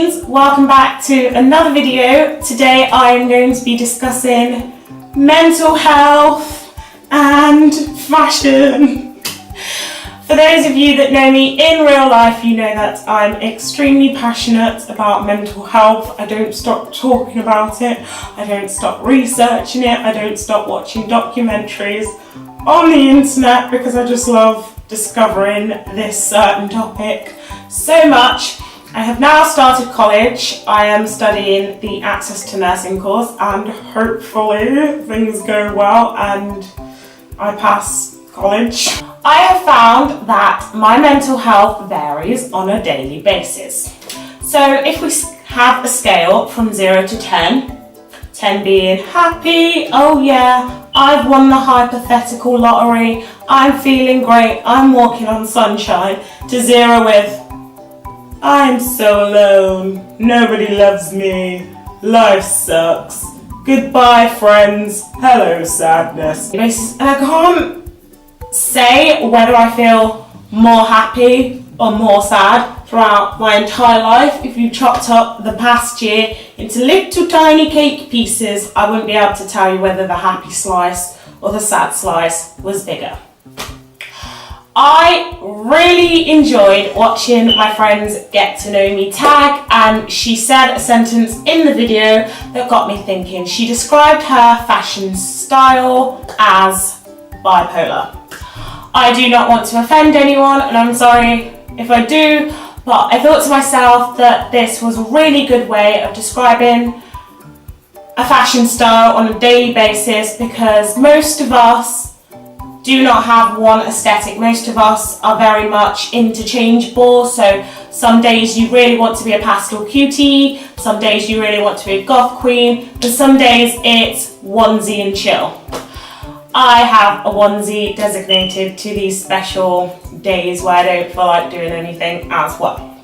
Queens, welcome back to another video. Today I am going to be discussing mental health and fashion. For those of you that know me in real life, you know that I'm extremely passionate about mental health. I don't stop talking about it, I don't stop researching it, I don't stop watching documentaries on the internet because I just love discovering this certain topic so much. I have now started college. I am studying the Access to Nursing course and hopefully things go well and I pass college. I have found that my mental health varies on a daily basis. So if we have a scale from 0 to 10, 10 being happy, oh yeah, I've won the hypothetical lottery, I'm feeling great, I'm walking on sunshine, to 0 with I'm so alone, nobody loves me, life sucks, goodbye friends, hello sadness. And I can't say whether I feel more happy or more sad throughout my entire life. If you chopped up the past year into little tiny cake pieces, I wouldn't be able to tell you whether the happy slice or the sad slice was bigger. I really enjoyed watching my friends Get to Know Me tag, and she said a sentence in the video that got me thinking. She described her fashion style as bipolar. I do not want to offend anyone, and I'm sorry if I do, but I thought to myself that this was a really good way of describing a fashion style on a daily basis, because most of us do not have one aesthetic. Most of us are very much interchangeable. So some days you really want to be a pastel cutie, some days you really want to be a goth queen, and some days it's onesie and chill. I have a onesie designated to these special days where I don't feel like doing anything as well.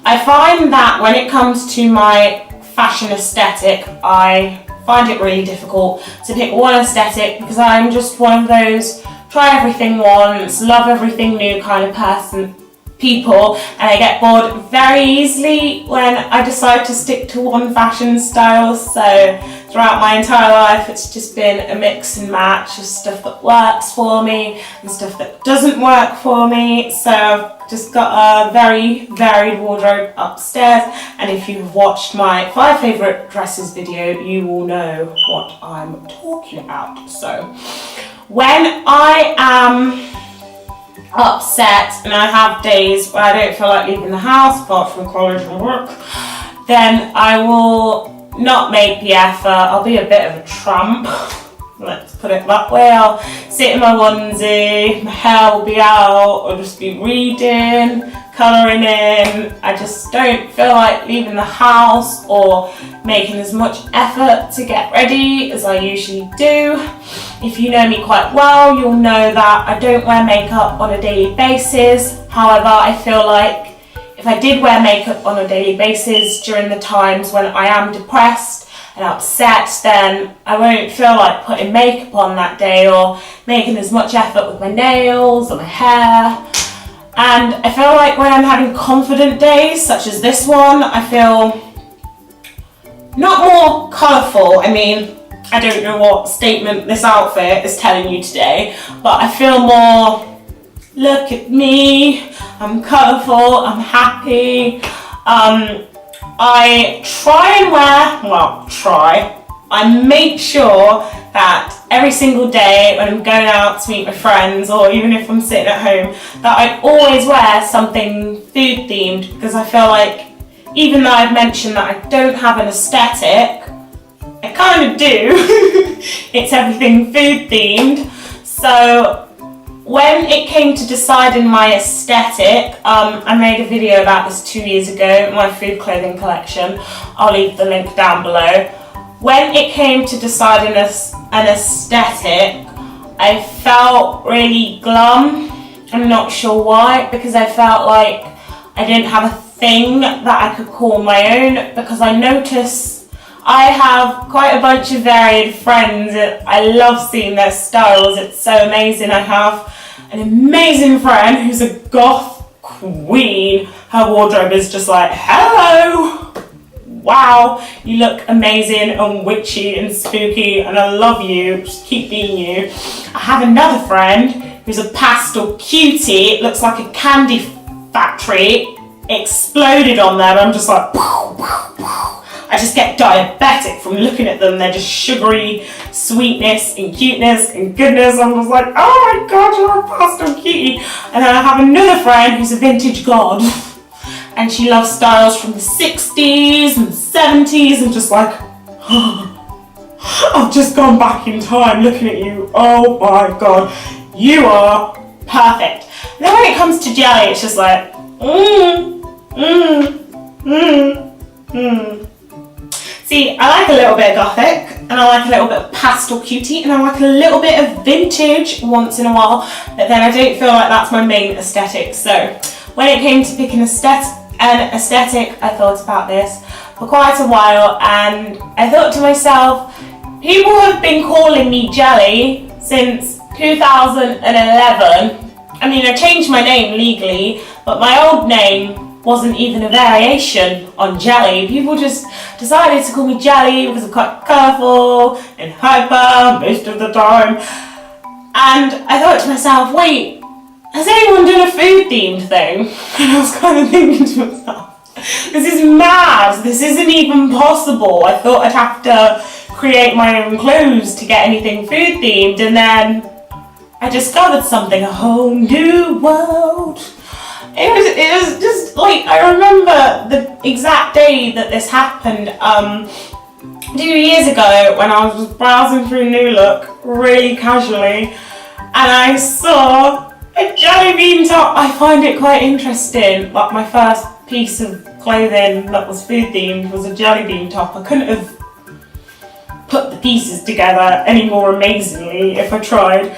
I find that when it comes to my fashion aesthetic, I find it really difficult to pick one aesthetic because I'm just one of those try everything once, love everything new kind of people, and I get bored very easily when I decide to stick to one fashion style. So throughout my entire life it's just been a mix and match of stuff that works for me and stuff that doesn't work for me. So I've just got a very varied wardrobe upstairs, and if you've watched my 5 favourite dresses video you will know what I'm talking about. So when I am upset and I have days where I don't feel like leaving the house apart from college and work, then I will not make the effort. I'll be a bit of a tramp, let's put it that way. I'll sit in my onesie, my hair will be out, I'll just be reading, colouring in. I just don't feel like leaving the house or making as much effort to get ready as I usually do. If you know me quite well, you'll know that I don't wear makeup on a daily basis. However, I feel like if I did wear makeup on a daily basis during the times when I am depressed and upset, then I won't feel like putting makeup on that day or making as much effort with my nails or my hair. And I feel like when I'm having confident days, such as this one, I feel not more colourful. I mean, I don't know what statement this outfit is telling you today, but I feel more, look at me, I'm colourful, I'm happy. I try and I make sure that every single day when I'm going out to meet my friends, or even if I'm sitting at home, that I always wear something food themed, because I feel like even though I've mentioned that I don't have an aesthetic, I kind of do. It's everything food themed. So when it came to deciding my aesthetic, I made a video about this 2 years ago, my food clothing collection. I'll leave the link down below. When it came to deciding an aesthetic, I felt really glum. I'm not sure why, because I felt like I didn't have a thing that I could call my own, because I noticed I have quite a bunch of varied friends. I love seeing their styles, it's so amazing. I have an amazing friend who's a goth queen. Her wardrobe is just like, hello, wow, you look amazing and witchy and spooky and I love you, just keep being you. I have another friend who's a pastel cutie. It looks like a candy factory exploded on them. I'm just like, I just get diabetic from looking at them. They're just sugary sweetness and cuteness and goodness. I'm just like, oh my god, you're a pastel cutie. And then I have another friend who's a vintage god, and she loves styles from the 60s and 70s, and just like, I've just gone back in time looking at you. Oh my god, you are perfect. And then when it comes to Jelly, it's just like, See, I like a little bit of gothic, and I like a little bit of pastel cutie, and I like a little bit of vintage once in a while, but then I don't feel like that's my main aesthetic. So when it came to picking an aesthetic, I thought about this for quite a while, and I thought to myself, people have been calling me Jelly since 2011. I mean, I changed my name legally, but my old name wasn't even a variation on Jelly. People just decided to call me Jelly because I'm quite colourful and hyper most of the time. And I thought to myself, wait, has anyone done a food themed thing? And I was kind of thinking to myself, this is mad, this isn't even possible. I thought I'd have to create my own clothes to get anything food themed, and then I discovered something, a whole new world. It was just like, I remember the exact day that this happened, 2 years ago when I was just browsing through New Look really casually, and I saw a Jellybean top. I find it quite interesting. Like, my first piece of clothing that was food themed was a Jellybean top. I couldn't have put the pieces together any more amazingly if I tried.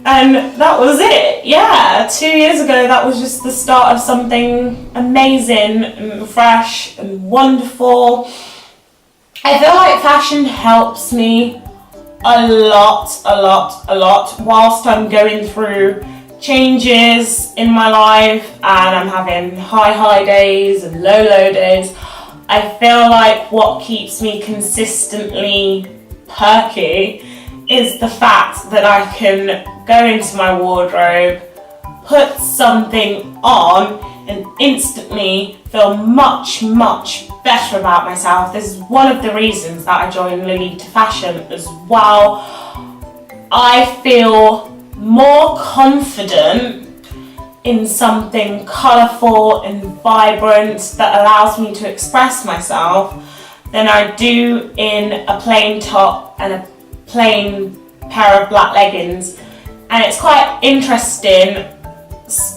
And that was it. Yeah, 2 years ago, that was just the start of something amazing and fresh and wonderful. I feel like fashion helps me a lot whilst I'm going through changes in my life and I'm having high days and low days. I feel like what keeps me consistently perky is the fact that I can go into my wardrobe, put something on, and instantly feel much better about myself. This is one of the reasons that I joined Lolita Fashion as well. I feel more confident in something colourful and vibrant that allows me to express myself than I do in a plain top and a plain pair of black leggings. And it's quite interesting,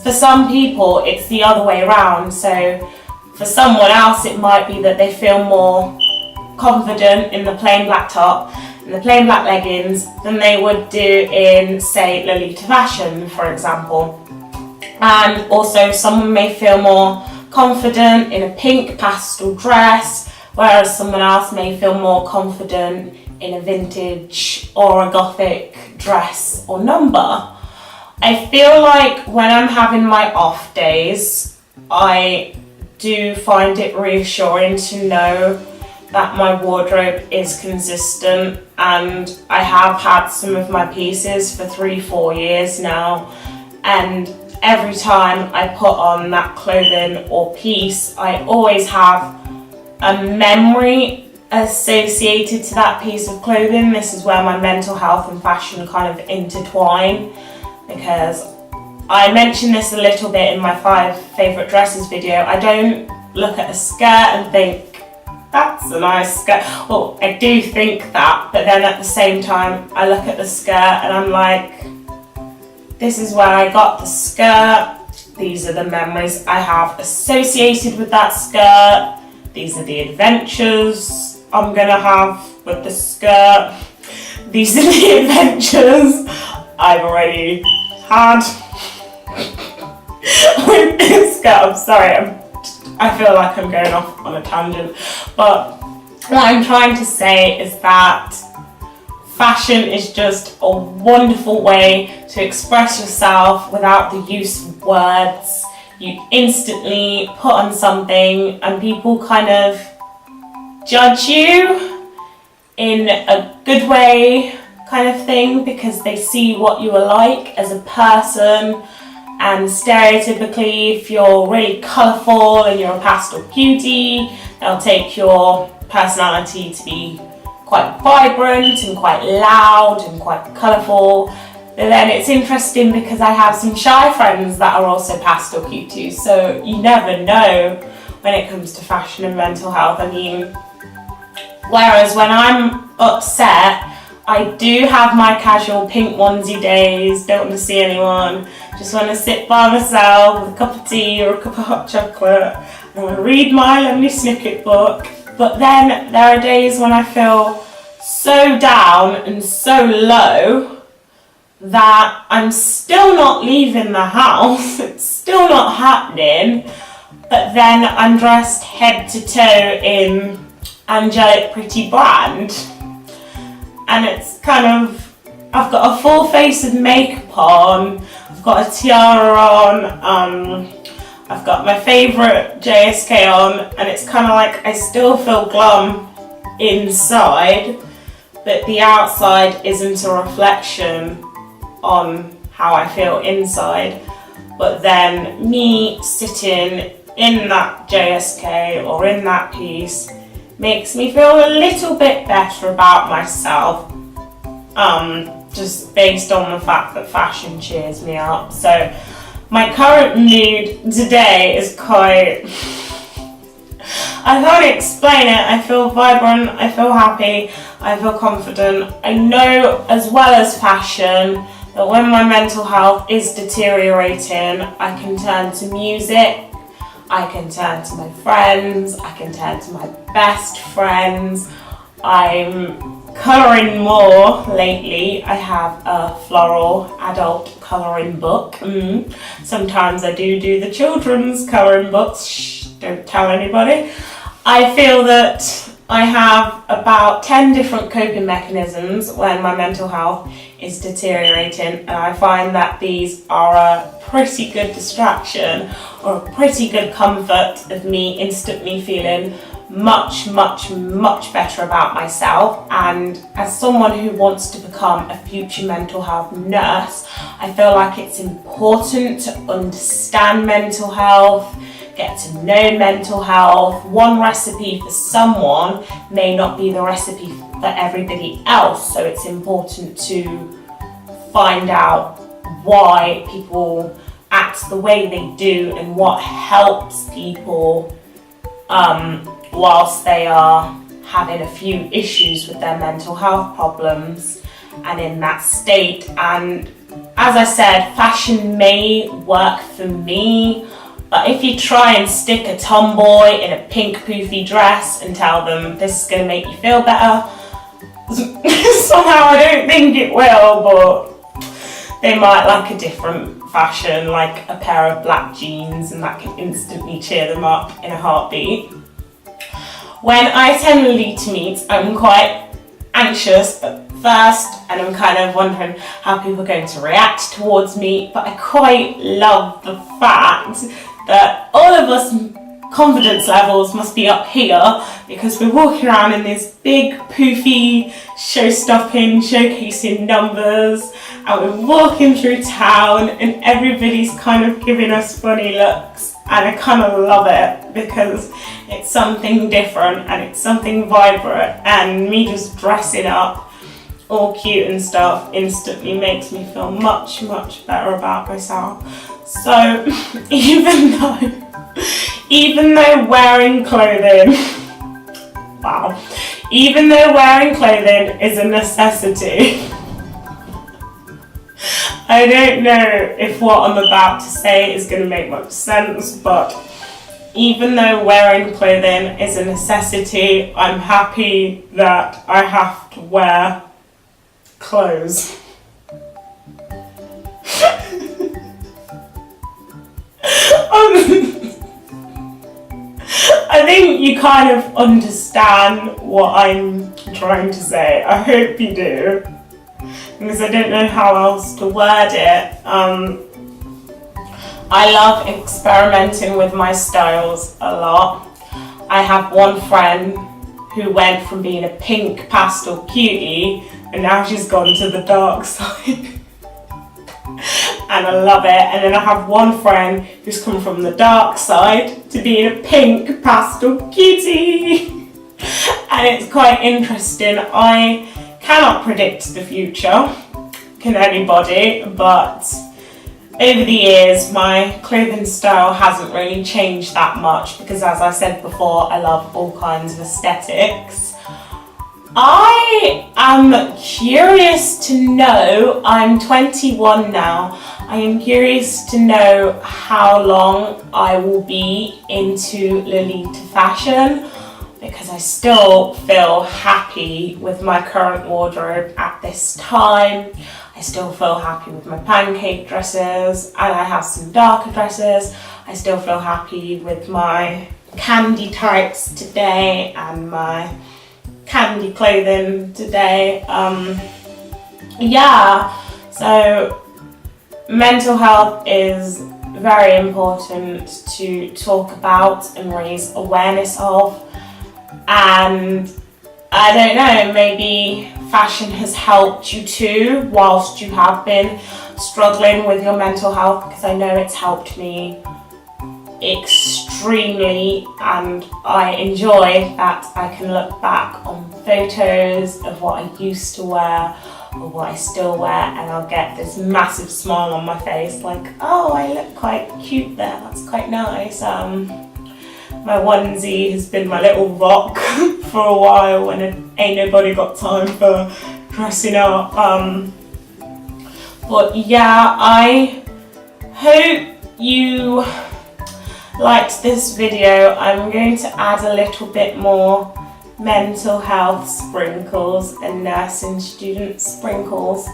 for some people it's the other way around. So for someone else it might be that they feel more confident in the plain black top and the plain black leggings than they would do in, say, Lolita Fashion, for example. And also someone may feel more confident in a pink pastel dress, whereas someone else may feel more confident in a vintage or a gothic dress or number. I feel like when I'm having my off days, I do find it reassuring to know that my wardrobe is consistent, and I have had some of my pieces for 3-4 years now, and every time I put on that clothing or piece, I always have a memory associated to that piece of clothing. This is where my mental health and fashion kind of intertwine, because I mentioned this a little bit in my 5 favourite dresses video. I don't look at a skirt and think, that's a nice skirt. Well, I do think that, but then at the same time I look at the skirt and I'm like, this is where I got the skirt, these are the memories I have associated with that skirt, these are the adventures I'm gonna have with the skirt, these are the adventures I've already had with this skirt. I'm sorry, I feel like I'm going off on a tangent, but what I'm trying to say is that fashion is just a wonderful way to express yourself without the use of words. you instantly put on something and people kind of judge you in a good way kind of thing, because they see what you are like as a person. And stereotypically, if you're really colourful and you're a pastel cutie, they'll take your personality to be quite vibrant and quite loud and quite colourful. But then it's interesting because I have some shy friends that are also pastel cuties, so you never know when it comes to fashion and mental health. I mean, whereas when I'm upset, I do have my casual pink onesie days, don't want to see anyone, just want to sit by myself with a cup of tea or a cup of hot chocolate, and I want to read my lovely snippet book. But then there are days when I feel so down and so low that I'm still not leaving the house, it's still not happening, but then I'm dressed head to toe in angelic pretty brand. And it's kind of, I've got a full face of makeup on, I've got a tiara on, I've got my favourite JSK on, and it's kind of like I still feel glum inside, but the outside isn't a reflection on how I feel inside. But then me sitting in that JSK or in that piece makes me feel a little bit better about myself, just based on the fact that fashion cheers me up. So my current mood today is quite, I can't explain it. I feel vibrant, I feel happy, I feel confident. I know as well as fashion that when my mental health is deteriorating, I can turn to music, I can turn to my friends, I can turn to my best friends. I'm colouring more lately. I have a floral adult colouring book. Sometimes I do the children's colouring books. Shh, don't tell anybody. I feel that I have about 10 different coping mechanisms when my mental health is deteriorating, and I find that these are a pretty good distraction or a pretty good comfort of me instantly feeling much better about myself. And as someone who wants to become a future mental health nurse, I feel like it's important to understand mental health, get to know mental health. One recipe for someone may not be the recipe for everybody else, so it's important to find out why people act the way they do and what helps people whilst they are having a few issues with their mental health problems and in that state. And as I said, fashion may work for me, but if you try and stick a tomboy in a pink poofy dress and tell them this is going to make you feel better, somehow I don't think it will, but they might like a different fashion, like a pair of black jeans, and that can instantly cheer them up in a heartbeat. When I attend Lita meets, I'm quite anxious at first, and I'm kind of wondering how people are going to react towards me, but I quite love the fact that all of us confidence levels must be up here, because we're walking around in these big poofy show-stopping, showcasing numbers, and we're walking through town and everybody's kind of giving us funny looks, and I kind of love it because it's something different and it's something vibrant, and me just dressing up all cute and stuff instantly makes me feel much better about myself. So even though wearing clothing, even though wearing clothing is a necessity, I don't know if what I'm about to say is going to make much sense, but even though wearing clothing is a necessity, I'm happy that I have to wear clothes. I think you kind of understand what I'm trying to say. I hope you do, because I don't know how else to word it. I love experimenting with my styles a lot. I have one friend who went from being a pink pastel cutie and now she's gone to the dark side. And I love it. And then I have one friend who's come from the dark side to being a pink pastel cutie. And it's quite interesting. I cannot predict the future, can anybody, but over the years my clothing style hasn't really changed that much because, as I said before, I love all kinds of aesthetics. I am curious to know, I'm 21 now, I am curious to know how long I will be into Lolita fashion, because I still feel happy with my current wardrobe at this time. I still feel happy with my pancake dresses, and I have some darker dresses. I still feel happy with my candy tights today and my candy clothing today. So mental health is very important to talk about and raise awareness of, and I don't know, maybe fashion has helped you too whilst you have been struggling with your mental health, because I know it's helped me extremely, and I enjoy that I can look back on photos of what I used to wear or what I still wear, and I'll get this massive smile on my face like, oh, I look quite cute there, that's quite nice. My onesie has been my little rock for a while when ain't nobody got time for dressing up. But yeah, I hope you liked this video. I'm going to add a little bit more mental health sprinkles and nursing student sprinkles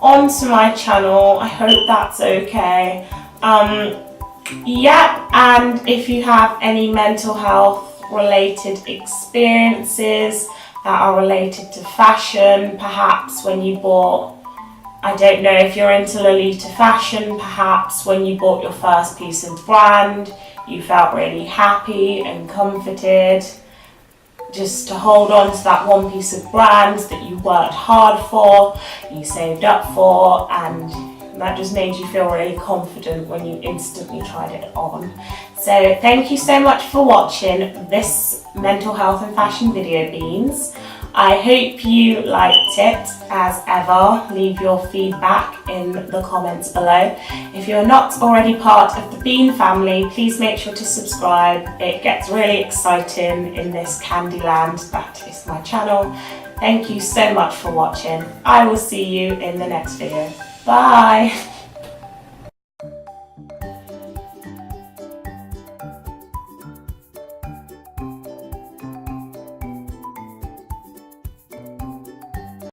onto my channel. I hope that's okay. And if you have any mental health related experiences that are related to fashion, perhaps when you bought, I don't know if you're into Lolita fashion, perhaps when you bought your first piece of brand, you felt really happy and comforted just to hold on to that one piece of brand that you worked hard for, you saved up for, and that just made you feel really confident when you instantly tried it on. So thank you so much for watching this mental health and fashion video, Beans. I hope you liked it. As ever, leave your feedback in the comments below. If you're not already part of the Bean family, please make sure to subscribe. It gets really exciting in this Candyland that is my channel. Thank you so much for watching. I will see you in the next video. Bye!